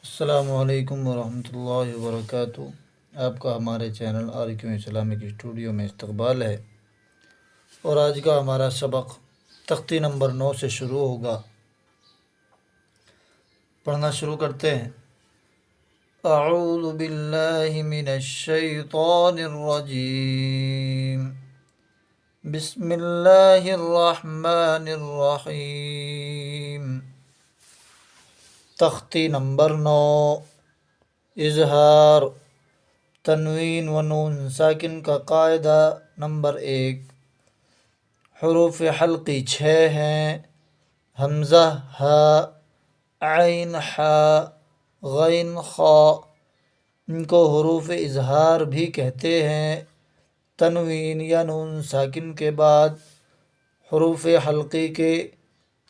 السلام علیکم ورحمۃ اللہ وبرکاتہ۔ آپ کا ہمارے چینل RQ اسلامک اسٹوڈیو میں استقبال ہے، اور آج کا ہمارا سبق تختی نمبر 9 سے شروع ہوگا۔ پڑھنا شروع کرتے ہیں۔ اعوذ باللہ من الشیطان الرجیم، بسم اللہ الرحمن الرحیم۔ تختی نمبر 9، اظہار، تنوین و نون ساکن کا قاعدہ نمبر 1۔ حروف حلقی 6 ہیں: حمزہ، ہا، عین، حا، غین، خا۔ ان کو حروف اظہار بھی کہتے ہیں۔ تنوین یا نون ساکن کے بعد حروف حلقی کے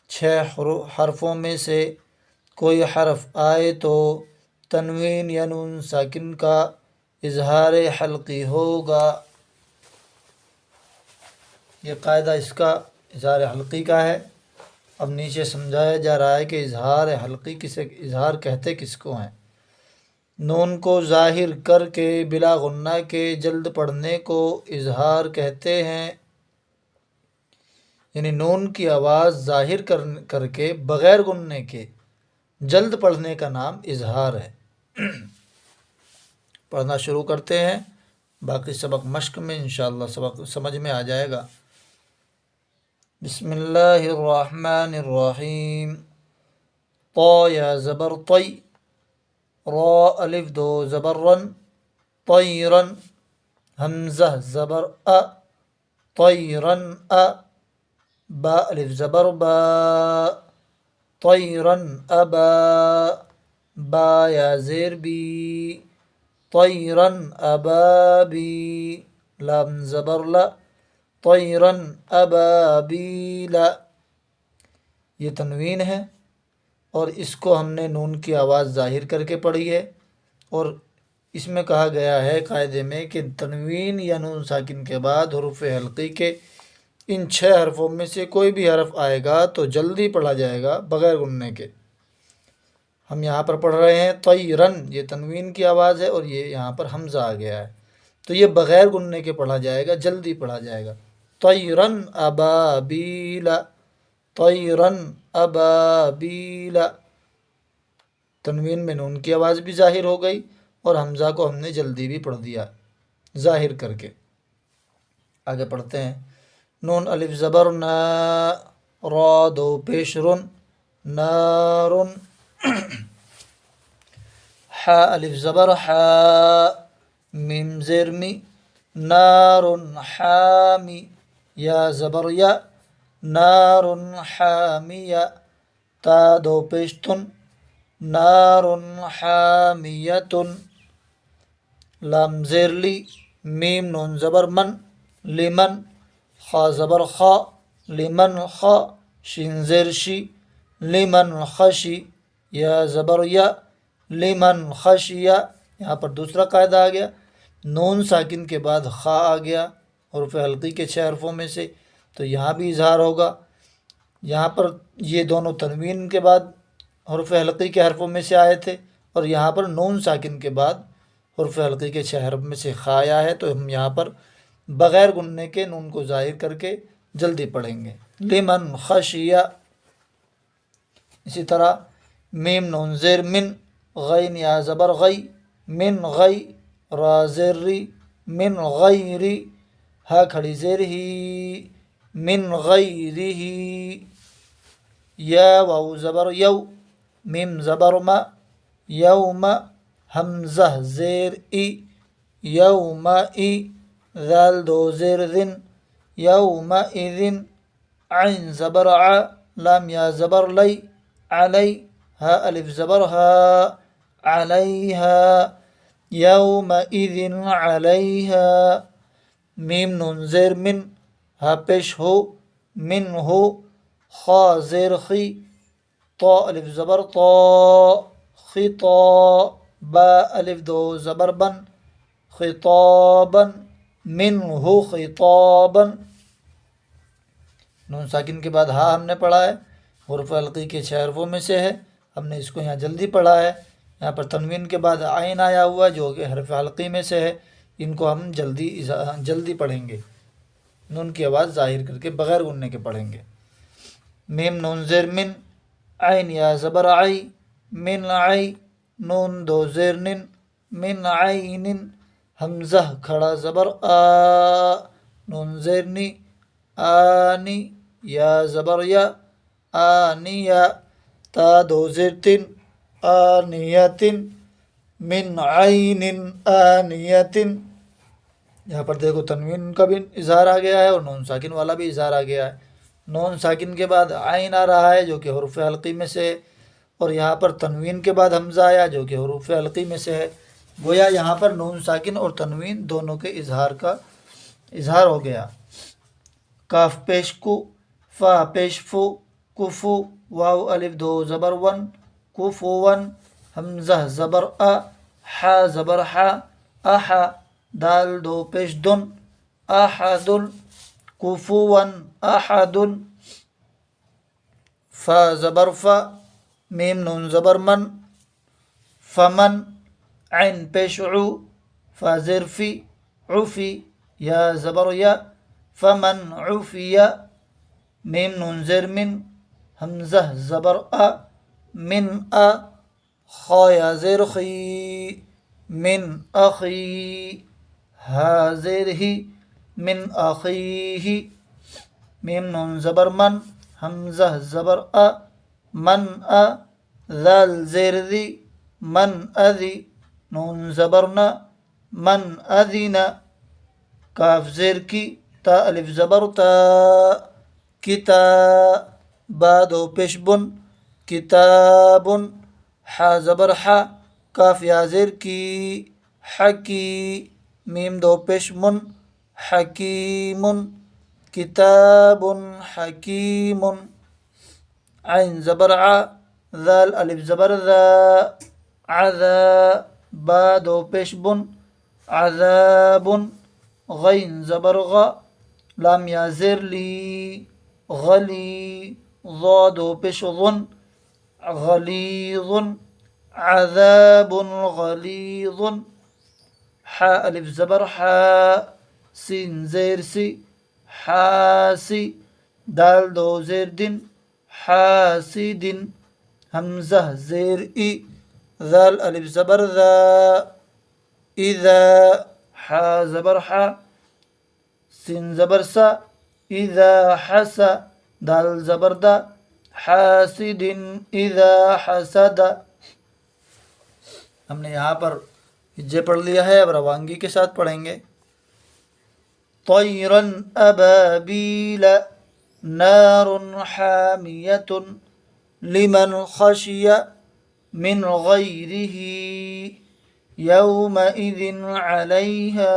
6 حرفوں میں سے کوئی حرف آئے تو تنوین یا نون ساکن کا اظہار حلقی ہوگا۔ یہ قاعدہ اس کا اظہار حلقی کا ہے۔ اب نیچے سمجھایا جا رہا ہے کہ اظہار حلقی اظہار کہتے کس کو ہیں۔ نون کو ظاہر کر کے بلا غنہ کے جلد پڑھنے کو اظہار کہتے ہیں، یعنی نون کی آواز ظاہر کر کے بغیر غننے کے جلد پڑھنے کا نام اظہار ہے۔ پڑھنا شروع کرتے ہیں، باقی سبق مشق میں انشاءاللہ سبق سمجھ میں آ جائے گا۔ بسم اللہ الرحمن الرحیم۔ طا یا زبر طی، را الف دو زبر رن، طیرن۔ حمزہ زبر ا، طیرن ا۔ با الف زبر با، طیرن ابا۔ با یا زیر بی، طیرن ابابی۔ لام زبر لا، طیرن ابابیلا۔ یہ تنوین ہے، اور اس کو ہم نے نون کی آواز ظاہر کر کے پڑھی ہے، اور اس میں کہا گیا ہے قاعدے میں کہ تنوین یا نون ساکن کے بعد حروف حلقی کے ان 6 حرفوں میں سے کوئی بھی حرف آئے گا تو جلدی پڑھا جائے گا بغیر غننے کے۔ ہم یہاں پر پڑھ رہے ہیں طیرن، یہ تنوین کی آواز ہے، اور یہ یہاں پر حمزہ آ گیا ہے، تو یہ بغیر غننے کے پڑھا جائے گا، جلدی پڑھا جائے گا۔ طیرن ابابیلا، طیرن ابابیلا۔ تنوین میں نون کی آواز بھی ظاہر ہو گئی، اور حمزہ کو ہم نے جلدی بھی پڑھ دیا ظاہر کر کے۔ آگے پڑھتے ہیں۔ نون الف زبر نا، را دو پیش رن، نارن۔ حا الف زبر حا، میم زیر می، نارن حامی۔ یا زبر یا، نارن حامیہ۔ تا دو پیش تن، نارن حامیتن۔ لام زیر لی، میم نون زبر من، لمن۔ خا زبر خا، لمن خا۔ شین زیر شی، لمن خشی۔ یا زبر یا، لمن خشیہ۔ یہاں پر دوسرا قاعدہ آ گیا، نون ساکن کے بعد خا آ گیا حروف حلقی کے 6 حرفوں میں سے، تو یہاں بھی اظہار ہوگا۔ یہاں پر یہ دونوں تنوین کے بعد حروف حلقی کے حرفوں میں سے آئے تھے، اور یہاں پر نون ساکن کے بعد حروف حلقی کے 6 حرف میں سے خا آیا ہے، تو ہم یہاں پر بغیر غننے کے نون کو ظاہر کر کے جلدی پڑھیں گے۔ لمن خشیہ۔ اسی طرح میم نون زیر من، غین یا زبر غی، من غی۔ را زیر ری، من غیری۔ ہا کھڑی زیر ہی، من غیری ہی۔ یا واو زبر یو، میم زبر ما، یوم۔ حمزہ زیر ای، یوم ای۔ ذال دو زیر ذن، یوم اذن۔ عین زبر ع، لام یا زبر لی، علی۔ ہا الف زبر ہا، علیہا۔ یومئذ علیہا۔ میم نون زیر من، ہا پیش ہو، من ہو۔ خا زیر خی، طا الف زبر طا، خطا۔ با الف دو زبر بن، خطابا۔ منہ خطابا۔ نون ساکن کے بعد ہا ہم نے پڑھا ہے، حروف حلقی کے 6 حرفوں میں سے ہے، ہم نے اس کو یہاں جلدی پڑھا ہے، یہاں پر تنوین کے بعد عین آیا ہوا جو کہ حرف حلقی میں سے ہے، ان کو ہم جلدی پڑھیں گے، نون کی آواز ظاہر کر کے بغیر گننے کے پڑھیں گے۔ میم نون زیر من، عین یا زبر عی، من عی، نون دو زیر نن، من عین، حمزہ کھڑا زبر آ، نون زیر نی، آنی، یا زبر یا، آنیا، تا دو زیر تن، آنیتن، من عین آنیتن۔ یہاں پر دیکھو تنوین کا بھی اظہار آ گیا ہے اور نون ساکن والا بھی اظہار آ گیا ہے۔ نون ساکن کے بعد عین آ رہا ہے جو کہ حروف حلقی میں سے ہے، اور یہاں پر تنوین کے بعد حمزہ آیا جو کہ حروف حلقی میں سے ہے۔ گویا یہاں پر نون ساکن اور تنوین دونوں کے اظہار ہو گیا۔ کاف پیش کو، فا پیش فو، کفو، واو الف دو زبر ون، کفو ون، حمزہ زبر آ، حا زبر حا، احا، دال دو پیش دن، احد، کفو ون احد، فا زبر فا، میم نون زبر من، فمن، عین پیش عو، فا زیر فی، عفی، یا زبر یا، فمن عفی، میم نون زیر من، حمزہ زبر آ، من آ، خا یا زیر خی، من اخی، ہا زیر ہی، من اخیہ، میم نون زبر من، حمزہ زبر آ، من آ، ذال زیر ذی، من اذی، نون زبر نا، من اذینا، کاف زیر کی، تا الف زبر تا، کتا، با دو پیش بن، کتاب، حا زبر حا، کاف یا زیر کی، حکی، میم دو پیش من، حکیم، کتاب حکیم، عین زبر ع، ذال الف زبر ذا، عذا، با دو پیش بن، عذاب، غین زبر غ، لام یا زیر لی، غلی، ضا دو پیش ظن، غلیظ، عذاب غلیظ، حا الف زبر حا، سین زیر سی، حاسی، دال دو زیر دن، حاسد، حمزہ زیر ای، ذال الف زبر ذا، اذا، حا زبر حا، سین زبر سا، اذا حسا، دال زبر دا، حاسد اذا حسد۔ ہم نے یہاں پر ہجے پڑھ لیا ہے، اب روانگی کے ساتھ پڑھیں گے۔ طیرا ابابیل، نار حامیۃ، لمن خشی من غیرہ، یومئذ علیہا،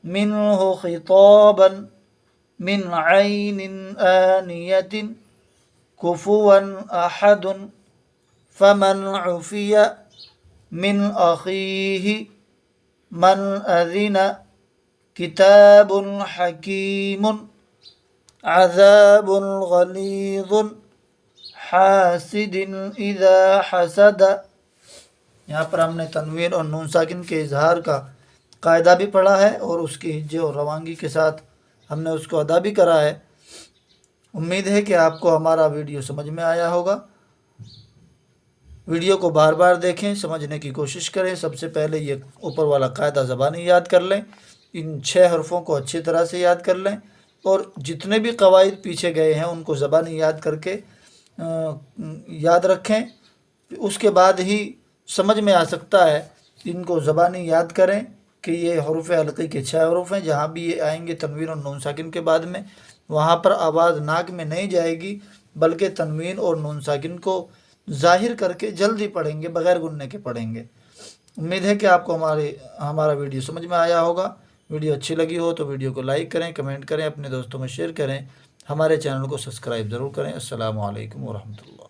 منہ خطابا، من عین آنیۃ، کفوا احد، فمن عفی من اخیہ، من اذن، کتاب حکیم، عذاب غلیظ، حاسد اذا حسد۔ یہاں پر ہم نے تنوین اور نون ساکن کے اظہار کا قاعدہ بھی پڑھا ہے اور اس کی ہجے اور روانگی کے ساتھ ہم نے اس کو ادا بھی کرا ہے۔ امید ہے کہ آپ کو ہمارا ویڈیو سمجھ میں آیا ہوگا۔ ویڈیو کو بار بار دیکھیں، سمجھنے کی کوشش کریں۔ سب سے پہلے یہ اوپر والا قاعدہ زبانی یاد کر لیں، ان 6 حرفوں کو اچھی طرح سے یاد کر لیں، اور جتنے بھی قواعد پیچھے گئے ہیں ان کو زبانی یاد کر کے یاد رکھیں۔ اس کے بعد ہی سمجھ میں آ سکتا ہے۔ ان کو زبانی یاد کریں کہ یہ حروف حلقی کے 6 حروف ہیں۔ جہاں بھی یہ آئیں گے تنوین اور نون ساکن کے بعد میں، وہاں پر آواز ناک میں نہیں جائے گی، بلکہ تنوین اور نون ساکن کو ظاہر کر کے جلدی پڑھیں گے، بغیر گننے کے پڑھیں گے۔ امید ہے کہ آپ کو ہمارا ویڈیو سمجھ میں آیا ہوگا۔ ویڈیو اچھی لگی ہو تو ویڈیو کو لائک کریں، کمنٹ کریں، اپنے دوستوں میں شیئر کریں، ہمارے چینل کو سبسکرائب ضرور کریں۔ السلام علیکم ورحمۃ اللہ۔